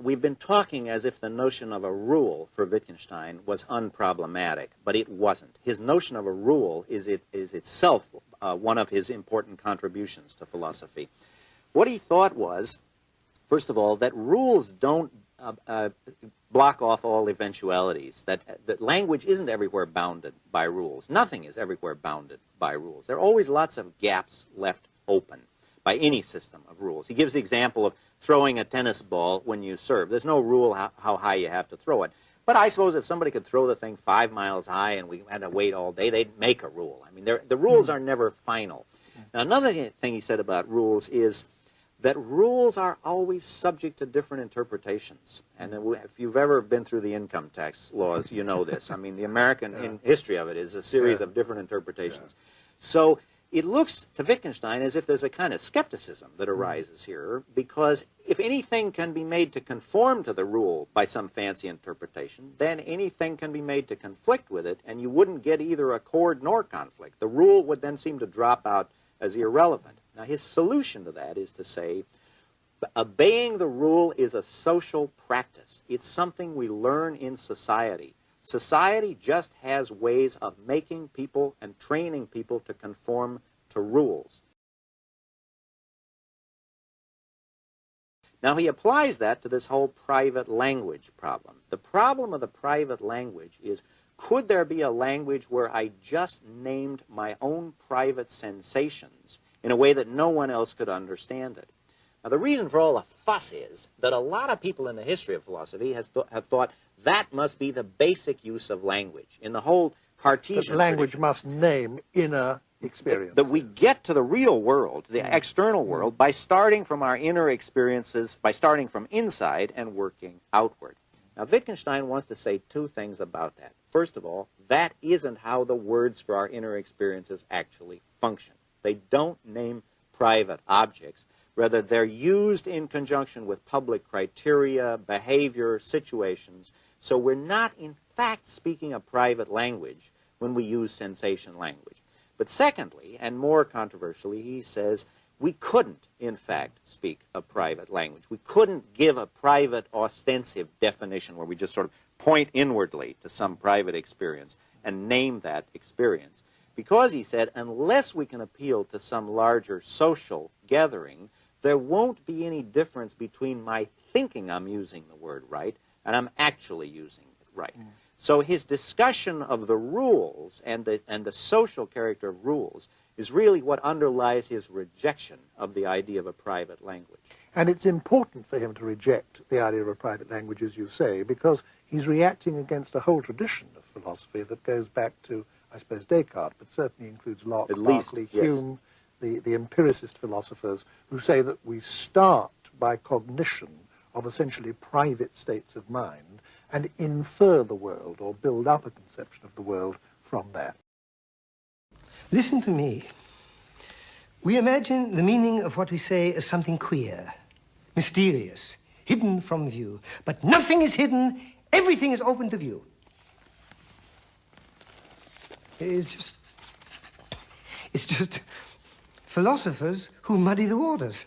we've been talking as if the notion of a rule for Wittgenstein was unproblematic, but it wasn't. His notion of a rule is itself one of his important contributions to philosophy. What he thought was, first of all, that rules don't block off all eventualities, that language isn't everywhere bounded by rules. Nothing is everywhere bounded by rules. There are always lots of gaps left open by any system of rules. He gives the example of throwing a tennis ball when you serve. There's no rule how high you have to throw it. But I suppose if somebody could throw the thing 5 miles high and we had to wait all day, they'd make a rule. I mean, the rules are never final. Now, another thing he said about rules is that rules are always subject to different interpretations. And if you've ever been through the income tax laws, you know this. I mean, the American history of it is a series of different interpretations. So it looks to Wittgenstein as if there's a kind of skepticism that arises here, because if anything can be made to conform to the rule by some fancy interpretation, then anything can be made to conflict with it, and you wouldn't get either accord nor conflict. The rule would then seem to drop out as irrelevant. Now, his solution to that is to say, obeying the rule is a social practice. It's something we learn in society. Society just has ways of making people and training people to conform to rules. Now, he applies that to this whole private language problem. The problem of the private language is, could there be a language where I just named my own private sensations in a way that no one else could understand it? Now, the reason for all the fuss is that a lot of people in the history of philosophy have thought that must be the basic use of language. In the whole Cartesian language tradition, must name inner experience. that we get to the real world, the external world, by starting from our inner experiences, by starting from inside and working outward. Now, Wittgenstein wants to say two things about that. First of all, that isn't how the words for our inner experiences actually function. They don't name private objects. Rather, they're used in conjunction with public criteria, behavior, situations. So we're not, in fact, speaking a private language when we use sensation language. But secondly, and more controversially, he says we couldn't, in fact, speak a private language. We couldn't give a private, ostensive definition where we just sort of point inwardly to some private experience and name that experience. Because, he said, unless we can appeal to some larger social gathering, there won't be any difference between my thinking I'm using the word right and I'm actually using it right. So his discussion of the rules and the social character of rules is really what underlies his rejection of the idea of a private language. And it's important for him to reject the idea of a private language, as you say, because he's reacting against a whole tradition of philosophy that goes back to, I suppose, Descartes, but certainly includes Locke, Berkeley, Hume, the empiricist philosophers who say that we start by cognition of essentially private states of mind and infer the world or build up a conception of the world from that. Listen to me. We imagine the meaning of what we say as something queer, mysterious, hidden from view. But nothing is hidden. Everything is open to view. It's just philosophers who muddy the waters.